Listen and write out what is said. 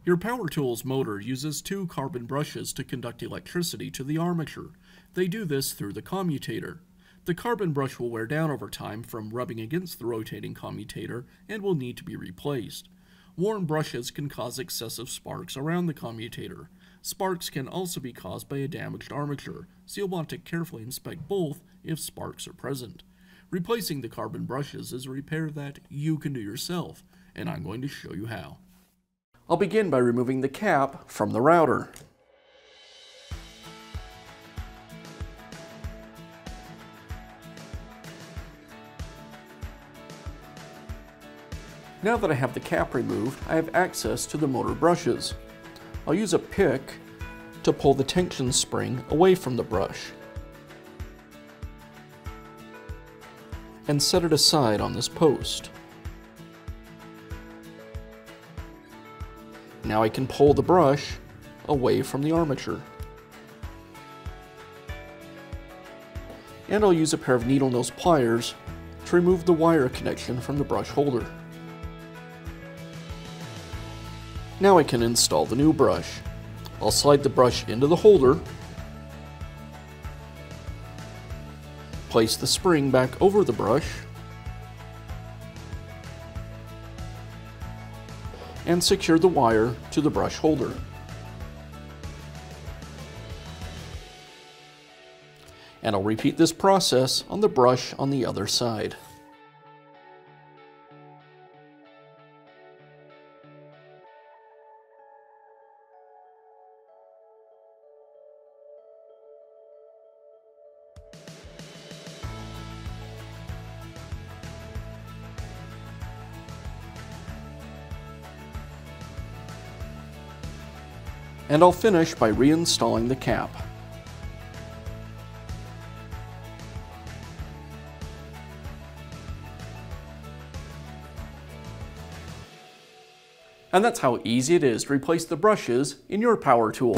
Your power tool's motor uses two carbon brushes to conduct electricity to the armature. They do this through the commutator. The carbon brush will wear down over time from rubbing against the rotating commutator and will need to be replaced. Worn brushes can cause excessive sparks around the commutator. Sparks can also be caused by a damaged armature, so you'll want to carefully inspect both if sparks are present. Replacing the carbon brushes is a repair that you can do yourself, and I'm going to show you how. I'll begin by removing the cap from the router. Now that I have the cap removed, I have access to the motor brushes. I'll use a pick to pull the tension spring away from the brush and set it aside on this post. Now I can pull the brush away from the armature. And I'll use a pair of needle nose pliers to remove the wire connection from the brush holder. Now I can install the new brush. I'll slide the brush into the holder, place the spring back over the brush, and secure the wire to the brush holder. And I'll repeat this process on the brush on the other side. And I'll finish by reinstalling the cap. And that's how easy it is to replace the brushes in your power tool.